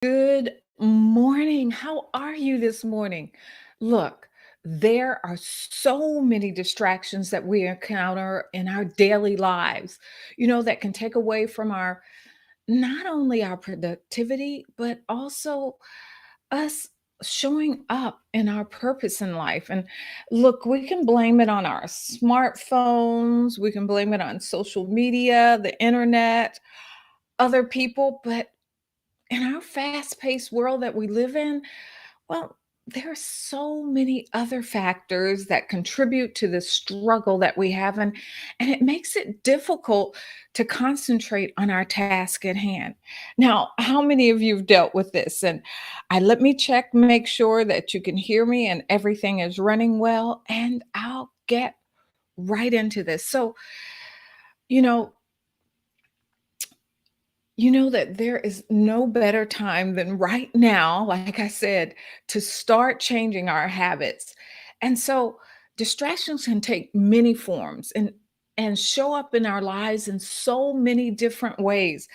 Good morning. How are you this morning? Look, there are so many distractions that we encounter in our daily lives, that can take away from our not only our productivity, but also us showing up in our purpose in life. And look, we can blame it on our smartphones, we can blame it on social media, the internet, other people, but in our fast-paced world that we live in, well, there are so many other factors that contribute to the struggle that we have, and it makes it difficult to concentrate on our task at hand. Now, how many of you have dealt with this? And I let me check, make sure that you can hear me and everything is running well, and I'll get right into this. So, you know, You know that there is no better time than right now, like I said, to start changing our habits. And so distractions can take many forms and show up in our lives in so many different ways.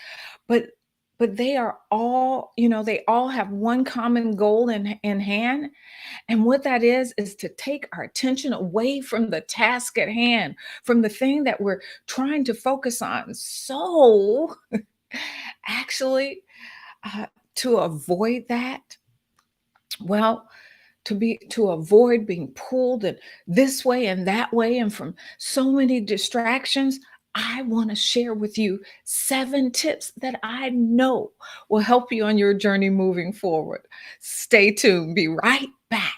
But but they are all, they all have one common goal in hand. And what that is to take our attention away from the task at hand, from the thing that we're trying to focus on. So actually, to avoid that, well, to avoid being pulled and this way and that way and from so many distractions, I want to share with you 7 tips that I know will help you on your journey moving forward. Stay tuned. Be right back.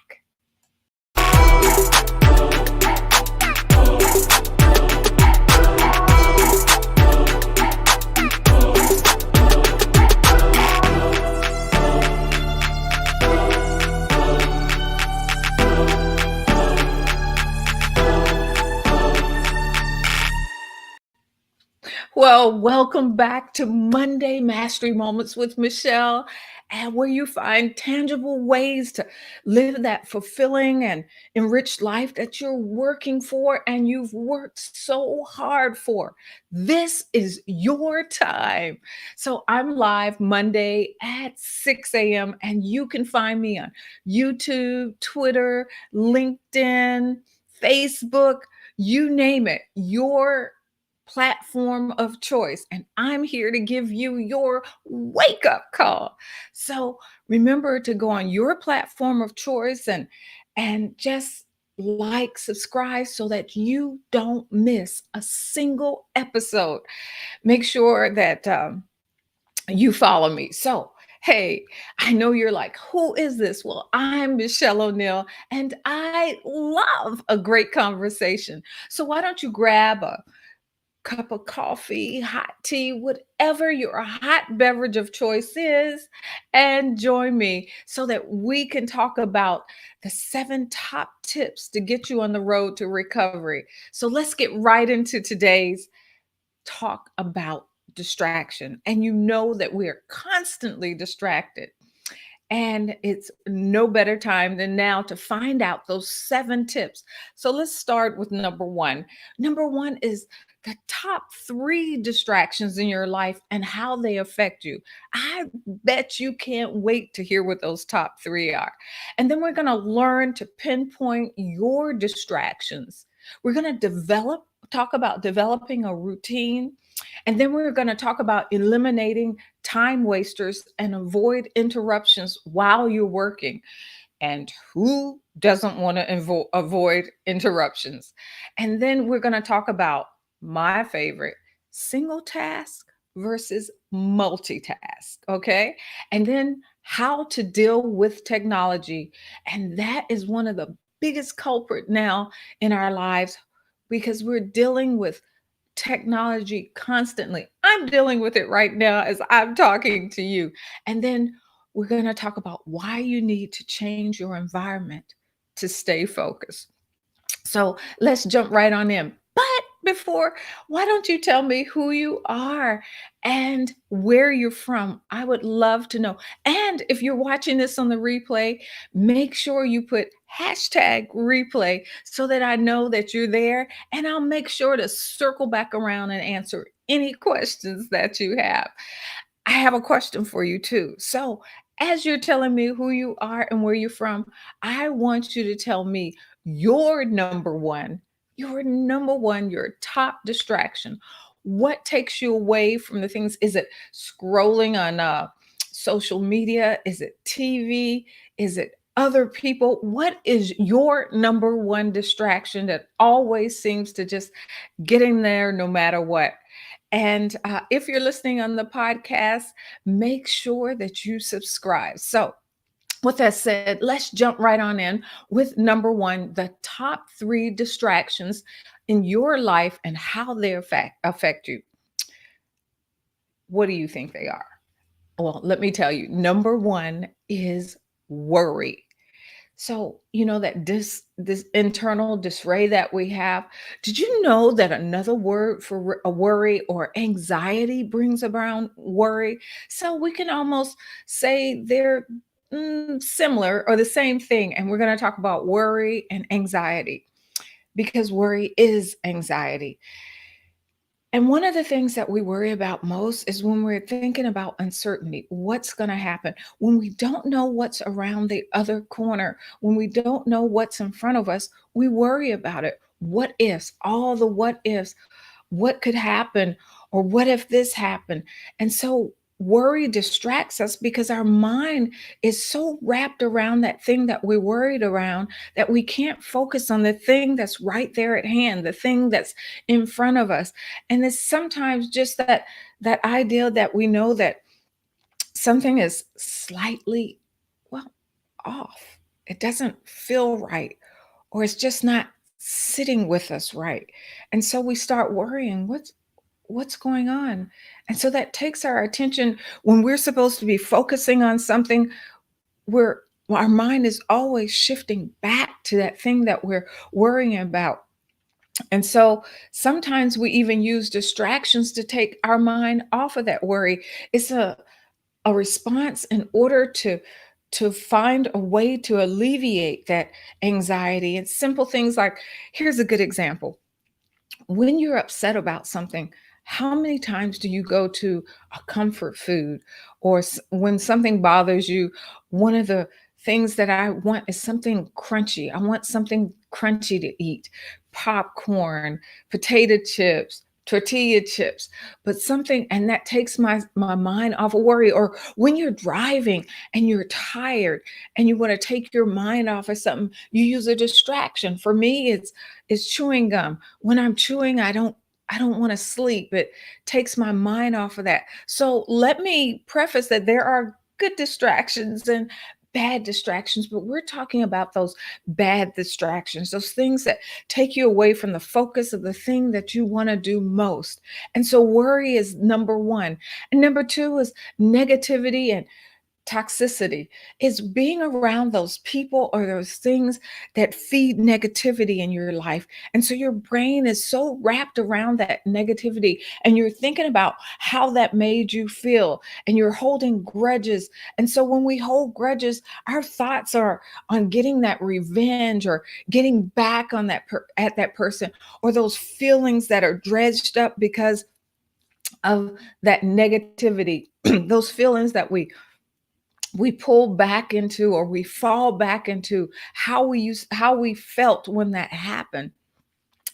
Well, welcome back to Monday Mastery Moments with Michelle, and where you find tangible ways to live that fulfilling and enriched life that you're working for and you've worked so hard for. This is your time. So I'm live Monday at 6 a.m., and you can find me on YouTube, Twitter, LinkedIn, Facebook, you name it. Your platform of choice. And I'm here to give you your wake up call. So remember to go on your platform of choice and just like, subscribe so that you don't miss a single episode. Make sure that you follow me. So, hey, I know you're like, who is this? Well, I'm Michelle O'Neill, and I love a great conversation. So, why don't you grab a cup of coffee, hot tea, whatever your hot beverage of choice is, and join me so that we can talk about the 7 top tips to get you on the road to recovery. So let's get right into today's talk about distraction. And you know that we are constantly distracted. And it's no better time than now to find out those 7 tips. So let's start with number one. Number one is the top 3 distractions in your life and how they affect you. I bet you can't wait to hear what those top 3 are. And then we're going to learn to pinpoint your distractions. We're going to talk about developing a routine. And then we're going to talk about eliminating time wasters and avoid interruptions while you're working. And who doesn't want to avoid interruptions? And then we're going to talk about my favorite, single task versus multitask. Okay. And then how to deal with technology. And that is one of the biggest culprit now in our lives because we're dealing with technology constantly. I'm dealing with it right now as I'm talking to you. And then we're going to talk about why you need to change your environment to stay focused. So let's jump right on in. But before, why don't you tell me who you are and where you're from? I would love to know. And if you're watching this on the replay, make sure you put hashtag replay so that I know that you're there. And I'll make sure to circle back around and answer any questions that you have. I have a question for you too. So, as you're telling me who you are and where you're from, I want you to tell me your number one, your top distraction. What takes you away from the things? Is it scrolling on social media? Is it TV? Is it other people? What is your number one distraction that always seems to just get in there no matter what? And if you're listening on the podcast, make sure that you subscribe. So, with that said, let's jump right on in with number one, the top three distractions in your life and how they affect you. What do you think they are? Well, let me tell you. Number one is worry. So, that this internal disarray that we have. Did you know that another word for a worry or anxiety brings around worry? So we can almost say they're similar or the same thing. And we're going to talk about worry and anxiety because worry is anxiety. And one of the things that we worry about most is when we're thinking about uncertainty. What's going to happen? When we don't know what's around the other corner, when we don't know what's in front of us, we worry about it. What ifs, all the what ifs, what could happen, or what if this happened? And so worry distracts us because our mind is so wrapped around that thing that we're worried around that we can't focus on the thing that's right there at hand, the thing that's in front of us. And it's sometimes just that idea that we know that something is slightly, well, off. It doesn't feel right, or it's just not sitting with us right. And so we start worrying, what's going on? And so that takes our attention when we're supposed to be focusing on something, where our mind is always shifting back to that thing that we're worrying about. And so sometimes we even use distractions to take our mind off of that worry. It's a response in order to find a way to alleviate that anxiety. And simple things like, here's a good example. When you're upset about something, how many times do you go to a comfort food, or when something bothers you? One of the things that I want is something crunchy. I want something crunchy to eat, popcorn, potato chips, tortilla chips, but something, and that takes my mind off of worry. Or when you're driving and you're tired and you want to take your mind off of something, you use a distraction. For me, it's chewing gum. When I'm chewing, I don't want to sleep. It takes my mind off of that. So let me preface that there are good distractions and bad distractions, but we're talking about those bad distractions, those things that take you away from the focus of the thing that you want to do most. And so worry is number one. And number two is negativity and toxicity. Is being around those people or those things that feed negativity in your life. And so your brain is so wrapped around that negativity, and you're thinking about how that made you feel, and you're holding grudges. And so when we hold grudges, our thoughts are on getting that revenge or getting back on at that person, or those feelings that are dredged up because of that negativity, those feelings that we pull back into, or we fall back into how we felt when that happened.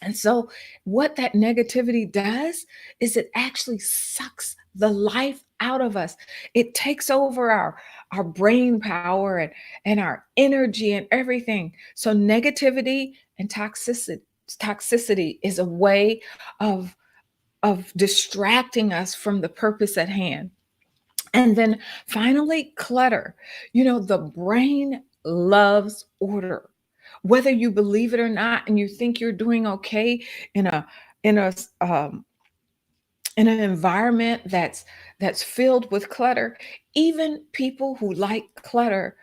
And so what that negativity does is it actually sucks the life out of us. It takes over our brain power and our energy and everything. So negativity and toxicity is a way of distracting us from the purpose at hand. And then finally, clutter. The brain loves order. Whether you believe it or not, and you think you're doing okay in a in a in an environment that's filled with clutter, even people who like clutter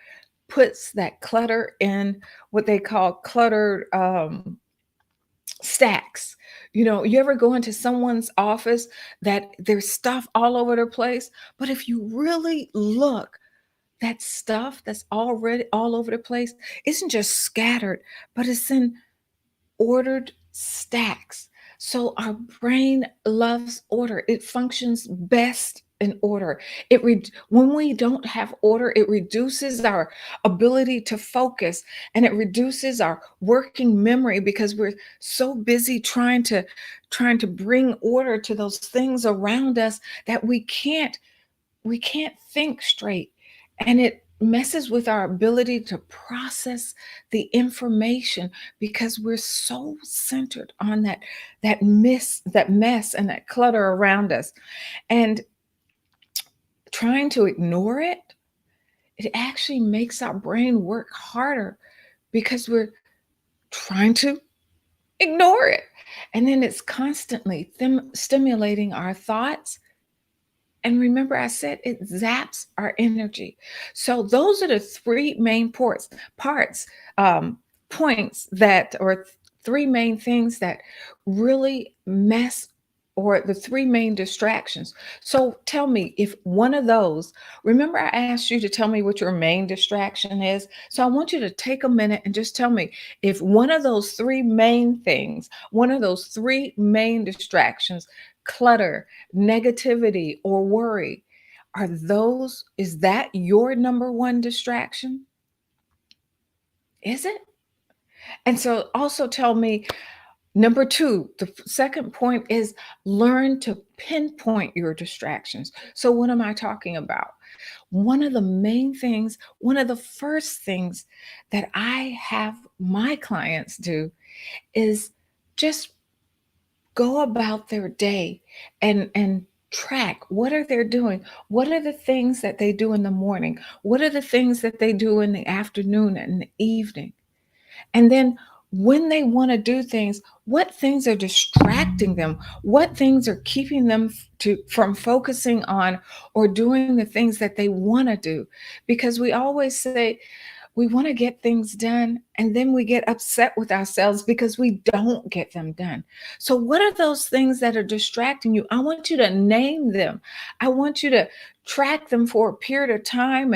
puts that clutter in what they call cluttered stacks. You ever go into someone's office that there's stuff all over the place, but if you really look, that stuff that's already all over the place isn't just scattered, but it's in ordered stacks. So our brain loves order. It functions best in order. When we don't have order, it reduces our ability to focus, and it reduces our working memory because we're so busy trying to bring order to those things around us that we can't think straight, and it messes with our ability to process the information because we're so centered on that mess and that clutter around us. And trying to ignore it actually makes our brain work harder because we're trying to ignore it. And then it's constantly stimulating our thoughts. And remember, I said it zaps our energy. So those are the three main parts, um, points that, or three main things that really mess, or the three main distractions. So tell me if one of those, remember I asked you to tell me what your main distraction is. So I want you to take a minute and just tell me if one of those three main things, one of those three main distractions, clutter, negativity, or worry, is that your number one distraction? Is it? And so also tell me, number two, the second point is learn to pinpoint your distractions. So what am I talking about? One of the main things, one of the first things that I have my clients do is just go about their day and track what are they doing, what are the things that they do in the morning, what are the things that they do in the afternoon and the evening, and then when they want to do things, what things are distracting them, what things are keeping them from focusing on or doing the things that they want to do. Because we always say we want to get things done, and then we get upset with ourselves because we don't get them done. So what are those things that are distracting you? I want you to name them. I want you to track them for a period of time,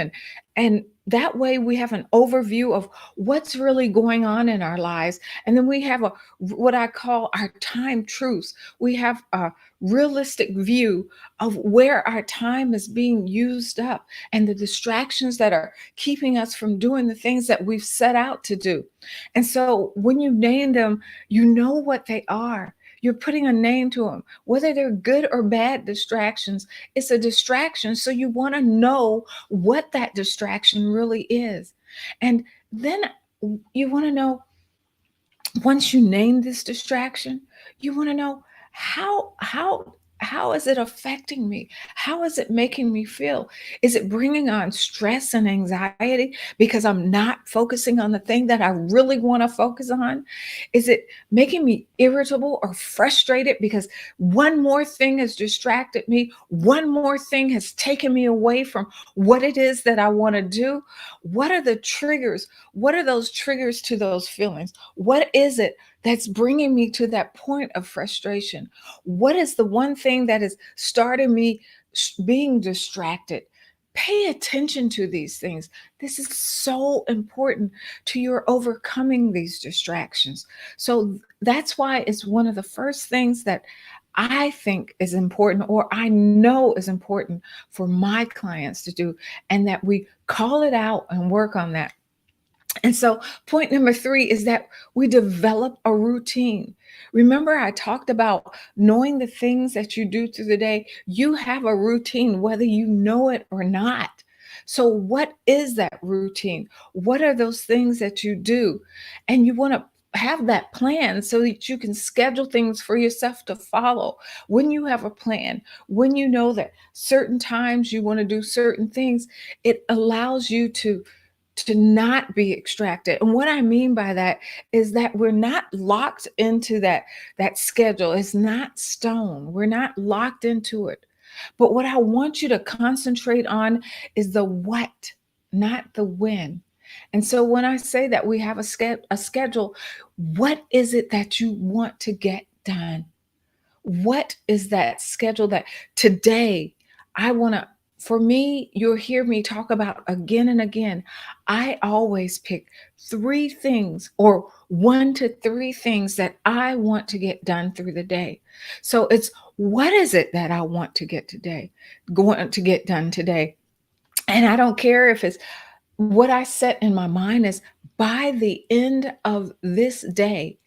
and that way we have an overview of what's really going on in our lives, and then we have a what I call our time truths. We have a realistic view of where our time is being used up and the distractions that are keeping us from doing the things that we've set out to do. And so when you name them, you know what they are. You're putting a name to them, whether they're good or bad distractions. It's a distraction. So you want to know what that distraction really is. And then you want to know, once you name this distraction, you want to know how is it affecting me? How is it making me feel? Is it bringing on stress and anxiety because I'm not focusing on the thing that I really want to focus on? Is it making me irritable or frustrated because one more thing has distracted me? One more thing has taken me away from what it is that I want to do? What are the triggers? What are those triggers to those feelings? What is it that's bringing me to that point of frustration? What is the one thing that is starting me being distracted? Pay attention to these things. This is so important to your overcoming these distractions. So that's why it's one of the first things that I think is important, or I know is important for my clients to do, and that we call it out and work on that. And so, point number three is that we develop a routine. Remember, I talked about knowing the things that you do through the day. You have a routine, whether you know it or not. So, what is that routine? What are those things that you do? And you want to have that plan so that you can schedule things for yourself to follow. When you have a plan, when you know that certain times you want to do certain things, it allows you to not be extracted. And what I mean by that is that we're not locked into that schedule. It's not stone. We're not locked into it. But what I want you to concentrate on is the what, not the when. And so when I say that we have a schedule, what is it that you want to get done? What is that schedule that today I want to for me, you'll hear me talk about again and again. I always pick three things or one to three things that I want to get done through the day. So it's what is it that I want to get today, going to get done today? And I don't care if it's what I set in my mind is by the end of this day,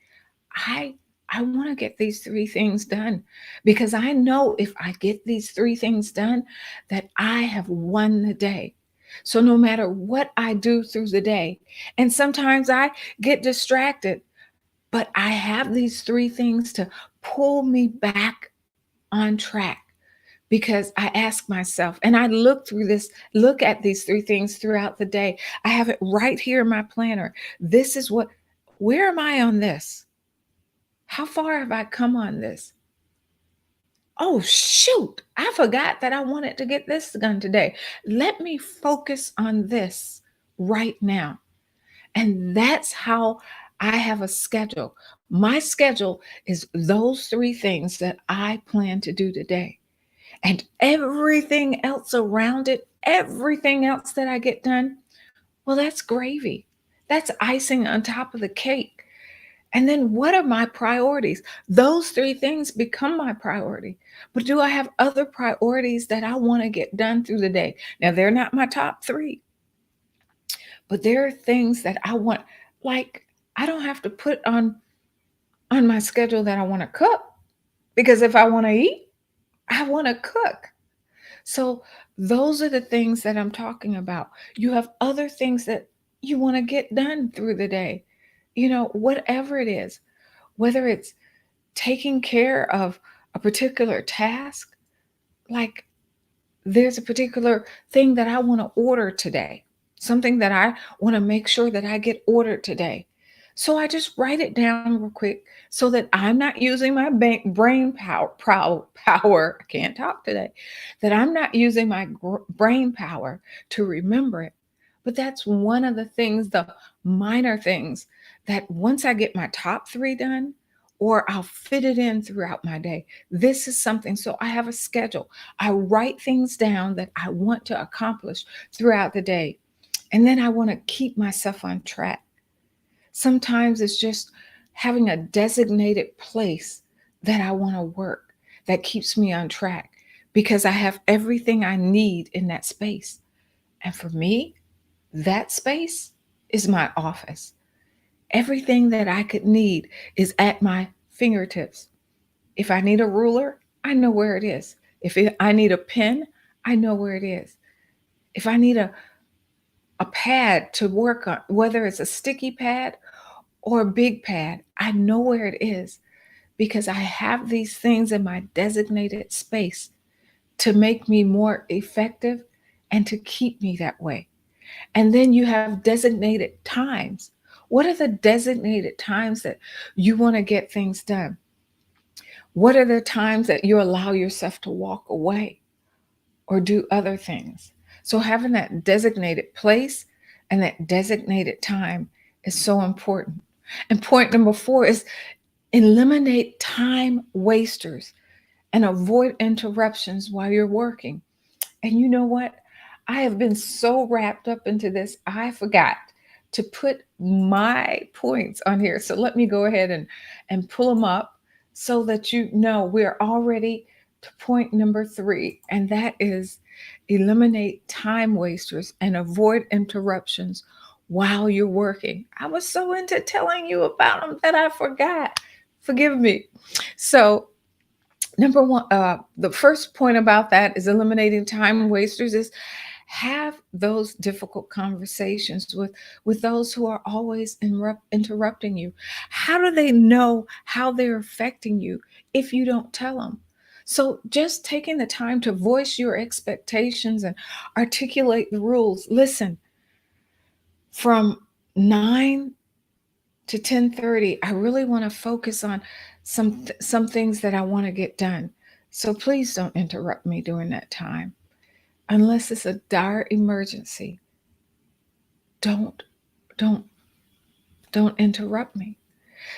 I I want to get these three things done because I know if I get these three things done, that I have won the day. So no matter what I do through the day, and sometimes I get distracted, but I have these three things to pull me back on track because I ask myself and I look at these three things throughout the day. I have it right here in my planner. This is what, where am I on this? How far have I come on this? Oh, shoot, I forgot that I wanted to get this done today. Let me focus on this right now. And that's how I have a schedule. My schedule is those three things that I plan to do today. And everything else around it, everything else that I get done, well, that's gravy. That's icing on top of the cake. And then what are my priorities? Those three things become my priority. But do I have other priorities that I want to get done through the day? Now, they're not my top three, but there are things that I want, like I don't have to put on my schedule that I want to cook because if I want to eat, I want to cook. So those are the things that I'm talking about. You have other things that you want to get done through the day. Whatever it is, whether it's taking care of a particular task, like there's a particular thing that I want to order today, something that I want to make sure that I get ordered today. So I just write it down real quick so that I'm not using my brain power. I can't talk today. That I'm not using my brain power to remember it. But that's one of the things, the minor things that once I get my top three done, or I'll fit it in throughout my day. This is something. So I have a schedule. I write things down that I want to accomplish throughout the day. And then I want to keep myself on track. Sometimes it's just having a designated place that I want to work that keeps me on track because I have everything I need in that space. And for me, that space is my office. Everything that I could need is at my fingertips. If I need a ruler, I know where it is. I need a pen, I know where it is. If I need a pad to work on, whether it's a sticky pad or a big pad, I know where it is because I have these things in my designated space to make me more effective and to keep me that way. And then you have designated times. What are the designated times that you want to get things done? What are the times that you allow yourself to walk away or do other things? So, having that designated place and that designated time is so important. And point number four is eliminate time wasters and avoid interruptions while you're working. And you know what? I have been so wrapped up into this, I forgot to put my points on here. So let me go ahead and pull them up so that you know we're already to point number three, and that is eliminate time wasters and avoid interruptions while you're working. I was so into telling you about them that I forgot. Forgive me. So number one, the first point about that is eliminating time wasters is have those difficult conversations with those who are always interrupting you. How do they know how they're affecting you if you don't tell them? So just taking the time to voice your expectations and articulate the rules. Listen, from 9 to 10:30, I really want to focus on some things that I want to get done. So please don't interrupt me during that time. Unless it's a dire emergency, don't don't don't interrupt me.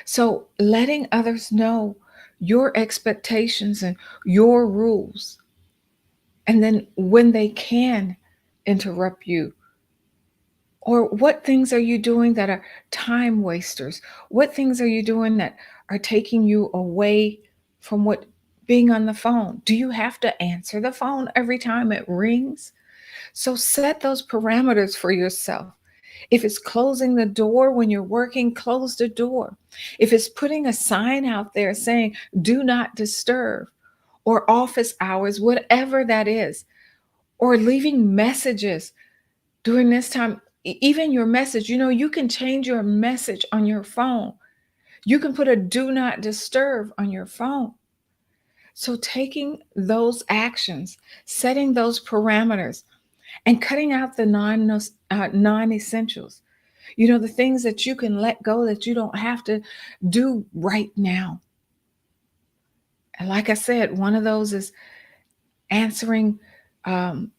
So letting others know your expectations and your rules And then when they can interrupt you, or what things are you doing that are time wasters? What things are you doing that are taking you away from what being on the phone? Do you have to answer the phone every time it rings? So set those parameters for yourself. If it's closing the door when you're working, close the door. If it's putting a sign out there saying, do not disturb, or office hours, whatever that is, or leaving messages during this time, even your message, you can change your message on your phone. You can put a do not disturb on your phone. So taking those actions, setting those parameters, and cutting out the non-essentials, the things that you can let go that you don't have to do right now. And like I said, one of those is answering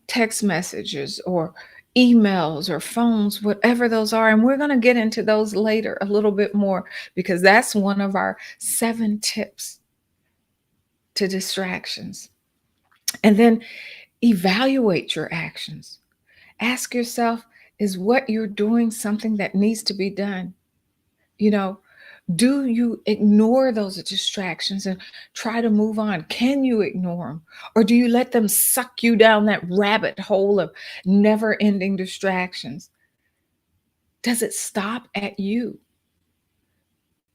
text messages or emails or phones, whatever those are. And we're going to get into those later a little bit more, because that's one of our 7 tips to distractions. And then evaluate your actions. Ask yourself, is what you're doing something that needs to be done? You know, do you ignore those distractions and try to move on? Can you ignore them? Or do you let them suck you down that rabbit hole of never ending distractions? Does it stop at you?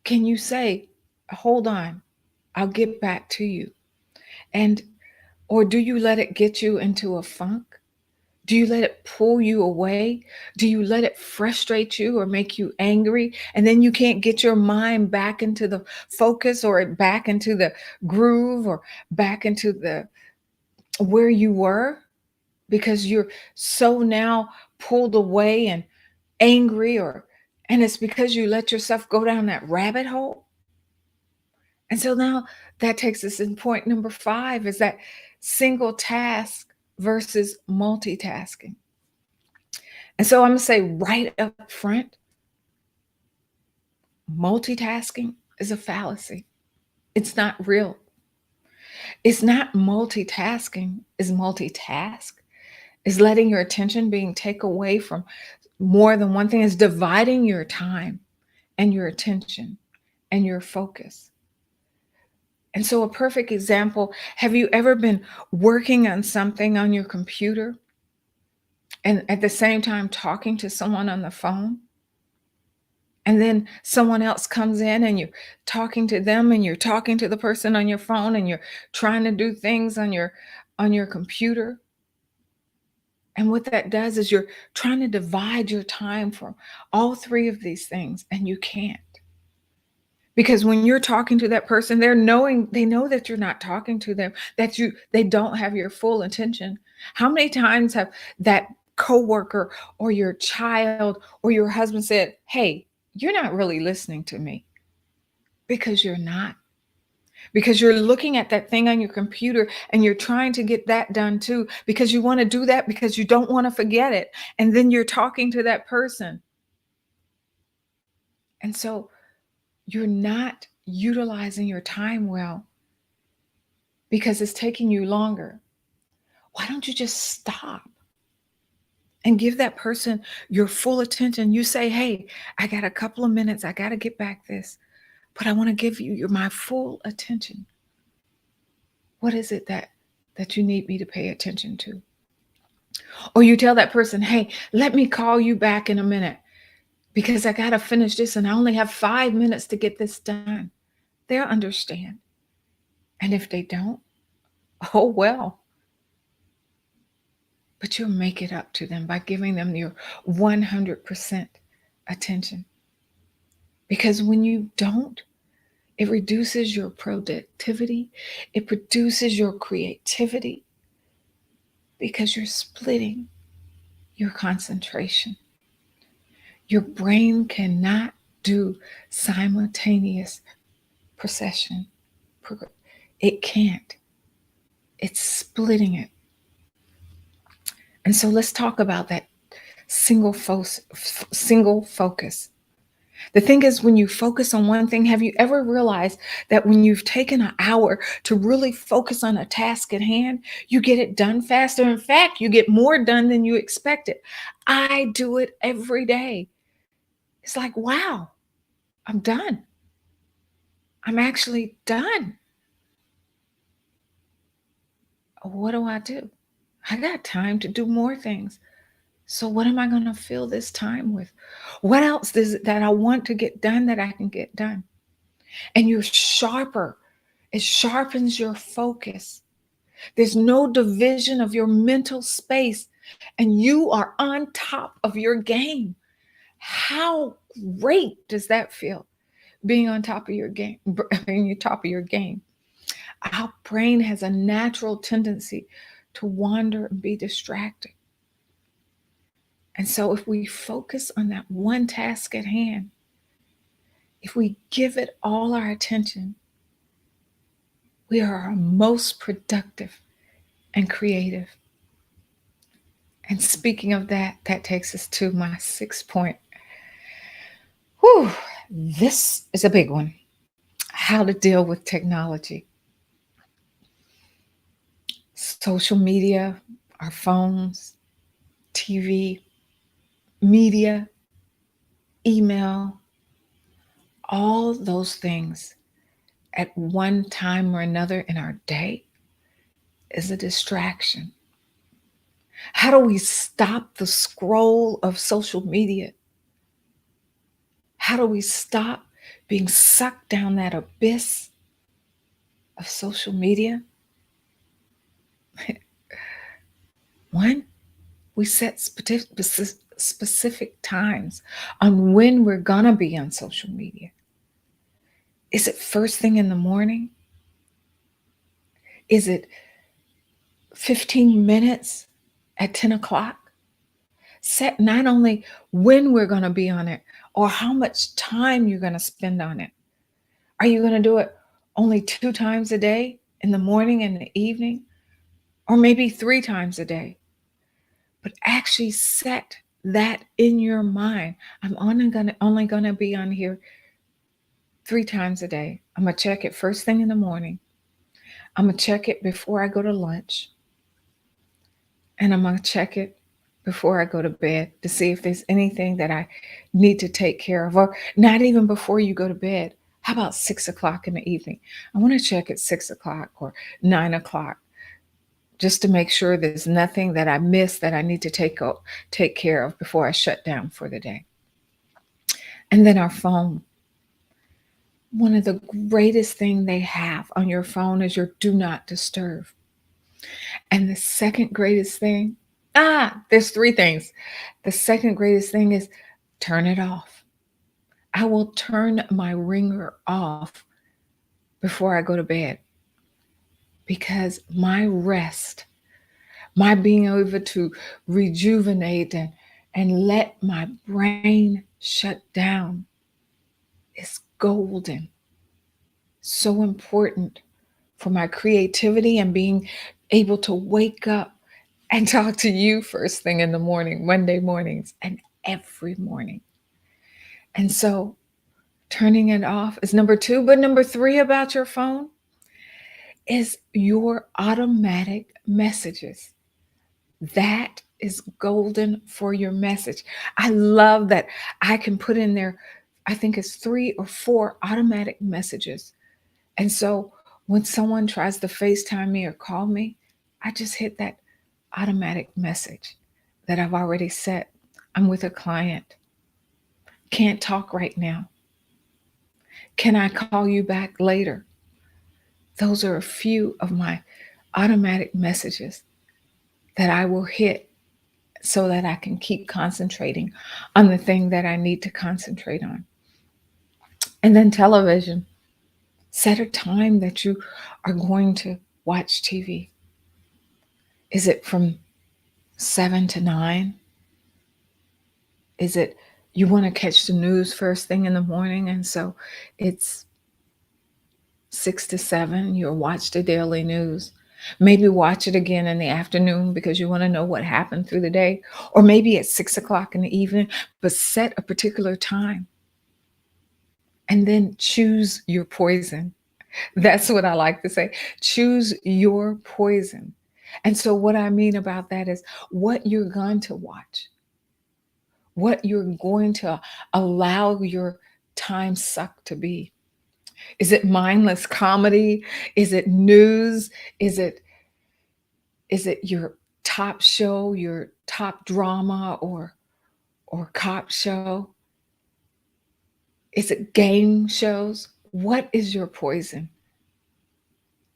Can you say, hold on, I'll get back to you? And, or do you let it get you into a funk? Do you let it pull you away? Do you let it frustrate you or make you angry? And then you can't get your mind back into the focus, or back into the groove, or back into the where you were, because you're so now pulled away and angry, and it's because you let yourself go down that rabbit hole. And so now that takes us in point number 5, is that single task versus multitasking. And so I'm going to say right up front, multitasking is a fallacy. It's not real. It's not multitasking, is multitask. Is letting your attention being taken away from more than one thing, is dividing your time and your attention and your focus. And so a perfect example, have you ever been working on something on your computer and at the same time talking to someone on the phone? And then someone else comes in and you're talking to them, and you're talking to the person on your phone, and you're trying to do things on your computer. And what that does is you're trying to divide your time from all 3 of these things, and you can't. Because when you're talking to that person, they know that you're not talking to them, that they don't have your full attention. How many times have that coworker or your child or your husband said, "Hey, you're not really listening to me," because you're not. Because you're looking at that thing on your computer and you're trying to get that done too, because you want to do that because you don't want to forget it. And then you're talking to that person. And so you're not utilizing your time well, because it's taking you longer. Why don't you just stop and give that person your full attention? You say, "Hey, I got a couple of minutes. I got to get back this, but I want to give you my full attention. What is it that you need me to pay attention to?" Or you tell that person, "Hey, let me call you back in a minute because I got to finish this and I only have 5 minutes to get this done." They'll understand. And if they don't, oh well. But you'll make it up to them by giving them your 100% attention. Because when you don't, it reduces your productivity, it reduces your creativity, because you're splitting your concentration. Your brain cannot do simultaneous procession. It can't. It's splitting it. And so let's talk about that single focus. The thing is, when you focus on one thing, have you ever realized that when you've taken an hour to really focus on a task at hand, you get it done faster? In fact, you get more done than you expected. I do it every day. It's like, wow, I'm done. I'm actually done. What do I do? I got time to do more things. So, what am I going to fill this time with? What else is it that I want to get done that I can get done? And you're sharper. It sharpens your focus. There's no division of your mental space, and you are on top of your game. How great does that feel? Being on top of your game, being on top of your game. Our brain has a natural tendency to wander and be distracted. And so, if we focus on that one task at hand, if we give it all our attention, we are our most productive and creative. And speaking of that, that takes us to my 6 point. Whew, this is a big one. How to deal with technology. Social media, our phones, TV, media, email, all those things at one time or another in our day is a distraction. How do we stop the scroll of social media? How do we stop being sucked down that abyss of social media? One, we set specific times on when we're going to be on social media. Is it first thing in the morning? Is it 15 minutes at 10 o'clock? Set not only when we're going to be on it or how much time you're going to spend on it. Are you going to do it only 2 times a day, in the morning and the evening? Or maybe 3 times a day? But actually set that in your mind. I'm only gonna be on here 3 times a day. I'm gonna check it first thing in the morning. I'm gonna check it before I go to lunch. And I'm gonna check it before I go to bed to see if there's anything that I need to take care of. Or not even before you go to bed. How about 6 o'clock in the evening? I want to check at 6 o'clock or 9 o'clock, just to make sure there's nothing that I miss that I need to take care of before I shut down for the day. And then our phone. One of the greatest thing they have on your phone is your do not disturb. And the second greatest thing, there's 3 things. The second greatest thing is turn it off. I will turn my ringer off before I go to bed, because my rest, my being able to rejuvenate and let my brain shut down is golden. So important for my creativity and being able to wake up and talk to you first thing in the morning, Monday mornings, and every morning. And so turning it off is number 2. But number 3 about your phone is your automatic messages. That is golden for your message. I love that I can put in there, I think it's 3 or 4 automatic messages. And so when someone tries to FaceTime me or call me, I just hit that automatic message that I've already set. I'm with a client. Can't talk right now. Can I call you back later? Those are a few of my automatic messages that I will hit so that I can keep concentrating on the thing that I need to concentrate on. And then television. Set a time that you are going to watch TV. Is it from 7 to 9? Is it you want to catch the news first thing in the morning, and so it's 6 to 7, you'll watch the daily news. Maybe watch it again in the afternoon because you want to know what happened through the day. Or maybe at 6 o'clock in the evening, but set a particular time. and then choose your poison. That's what I like to say. Choose your poison. And so, what I mean about that is what you're going to watch, what you're going to allow your time suck to be. Is it mindless comedy? Is it news? Is it your top show, your top drama or cop show? Is it game shows? What is your poison?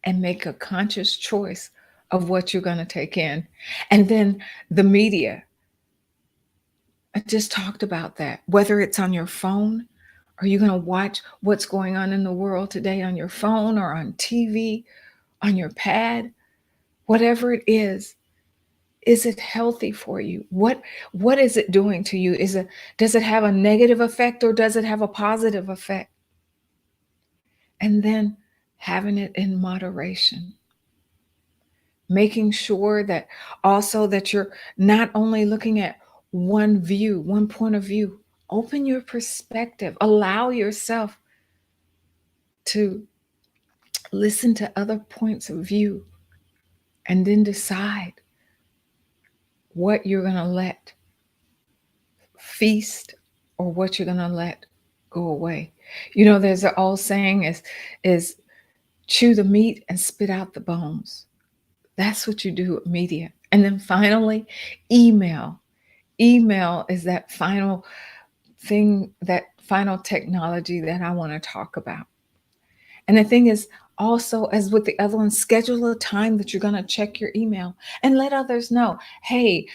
And make a conscious choice of what you're going to take in. And then the media, I just talked about that. Whether it's on your phone, are you going to watch what's going on in the world today on your phone or on TV, on your pad? Whatever it is it healthy for you? What is it doing to you? Does it have a negative effect or does it have a positive effect? And then having it in moderation, making sure that also that you're not only looking at one view, one point of view. Open your perspective, allow yourself to listen to other points of view, and then decide what you're going to let feast or what you're going to let go away. You know, there's an old saying is chew the meat and spit out the bones. That's what you do with media. And then finally, email. Email is that final thing, that final technology that I want to talk about. And the thing is, also, as with the other one, schedule a time that you're going to check your email and let others know, hey,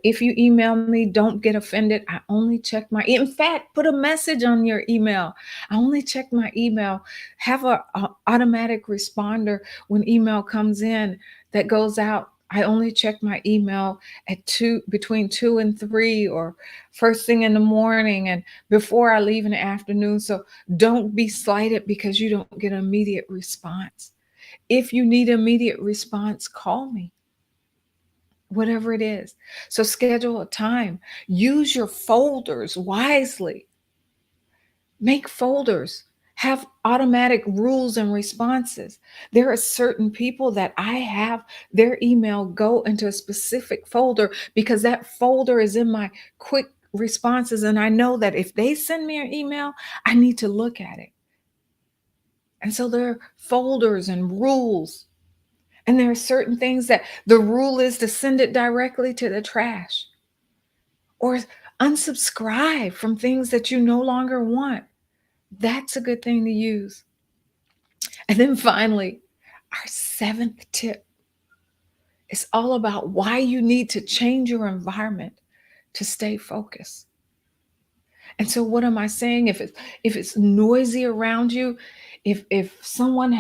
if you email me, don't get offended. I only check in fact, put a message on your email. I only check my email. Have a automatic responder when email comes in that goes out. I only check my email at between 2 and 3, or first thing in the morning and before I leave in the afternoon. So don't be slighted because you don't get an immediate response. If you need immediate response, call me, whatever it is. So schedule a time. Use your folders wisely. Make folders. Have automatic rules and responses. There are certain people that I have their email go into a specific folder because that folder is in my quick responses. And I know that if they send me an email, I need to look at it. And so there are folders and rules. And there are certain things that the rule is to send it directly to the trash or unsubscribe from things that you no longer want. That's a good thing to use. And then finally, our seventh tip is all about why you need to change your environment to stay focused. And so what am I saying? If it's noisy around you, if someone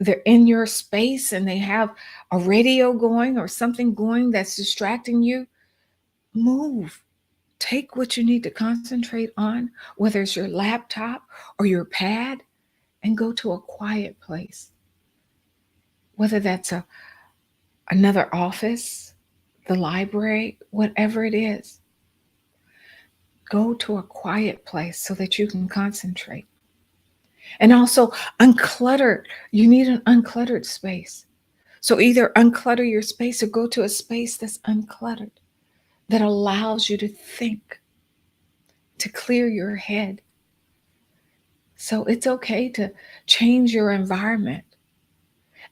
they're in your space and they have a radio going or something going that's distracting you, move. Take what you need to concentrate on, whether it's your laptop or your pad, and go to a quiet place. Whether that's another office, the library, whatever it is. Go to a quiet place so that you can concentrate. And also unclutter. You need an uncluttered space. So either unclutter your space or go to a space that's uncluttered, that allows you to think, to clear your head. So it's okay to change your environment.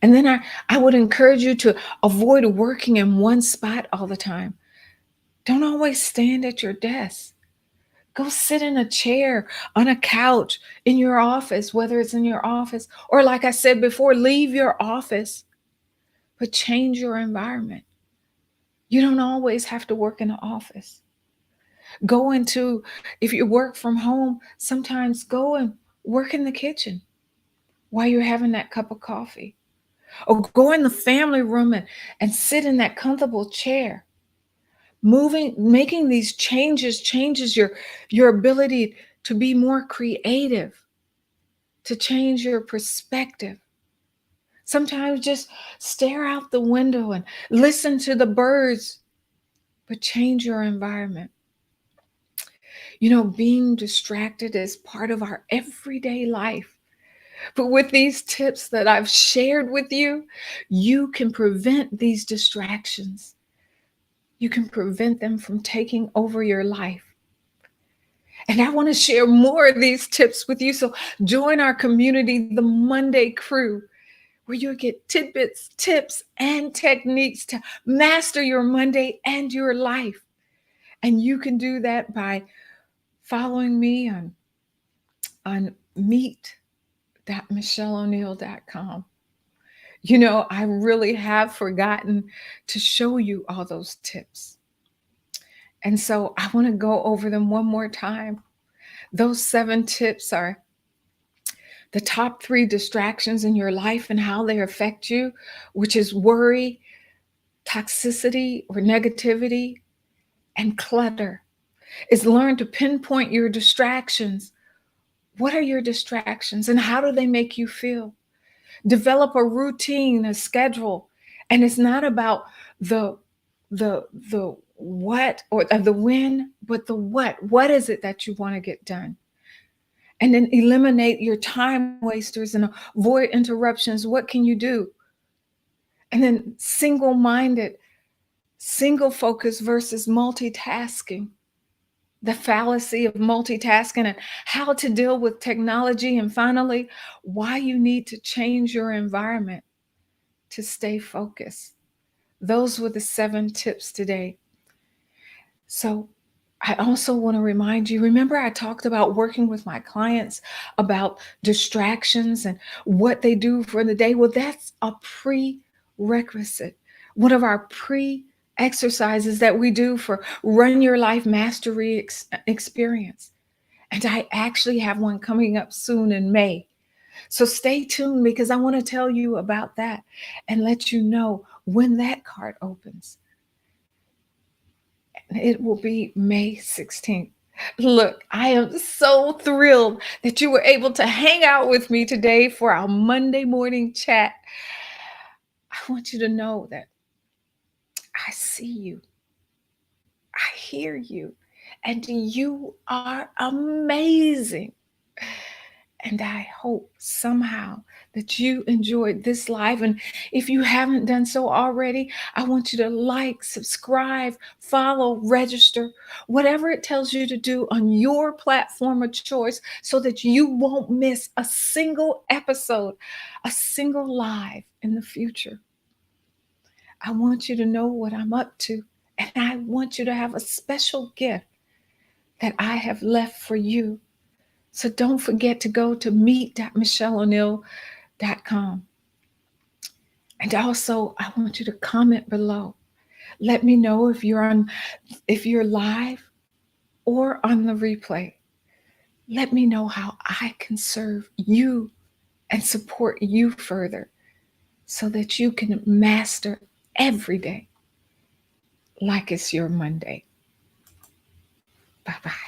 And then I would encourage you to avoid working in one spot all the time. Don't always stand at your desk. Go sit in a chair, on a couch, in your office, whether it's in your office, or like I said before, leave your office, but change your environment. You don't always have to work in an office. If you work from home, sometimes go and work in the kitchen while you're having that cup of coffee. Or go in the family room and sit in that comfortable chair. Making these changes your ability to be more creative, to change your perspective. Sometimes just stare out the window and listen to the birds, but change your environment. Being distracted is part of our everyday life. But with these tips that I've shared with you, you can prevent these distractions. You can prevent them from taking over your life. And I want to share more of these tips with you. So join our community, the Monday Crew, where you'll get tidbits, tips, and techniques to master your Monday and your life. And you can do that by following me on meet.michelleoneil.com. I really have forgotten to show you all those tips. And so I want to go over them one more time. Those 7 tips are the top 3 distractions in your life and how they affect you, which is worry, toxicity or negativity, and clutter. Is learn to pinpoint your distractions. What are your distractions and how do they make you feel? Develop a routine, a schedule. And it's not about the what or the when, but the what. What is it that you want to get done? And then eliminate your time wasters and avoid interruptions. What can you do? And then single-minded, single focus versus multitasking. The fallacy of multitasking and how to deal with technology. And finally, why you need to change your environment to stay focused. Those were the 7 tips today. So I also want to remind you, remember I talked about working with my clients about distractions and what they do for the day? Well, that's a prerequisite. One of our exercises that we do for Run Your Life Mastery Experience. And I actually have one coming up soon in May. So stay tuned because I want to tell you about that and let you know when that card opens. It will be May 16th. Look, I am so thrilled that you were able to hang out with me today for our Monday morning chat. I want you to know that I see you, I hear you, and you are amazing. And I hope somehow that you enjoyed this live. And if you haven't done so already, I want you to like, subscribe, follow, register, whatever it tells you to do on your platform of choice so that you won't miss a single episode, a single live in the future. I want you to know what I'm up to. And I want you to have a special gift that I have left for you. So don't forget to go to meet.michelleoneil.com. And also, I want you to comment below. Let me know if you're live or on the replay. Let me know how I can serve you and support you further so that you can master every day like it's your Monday. Bye-bye.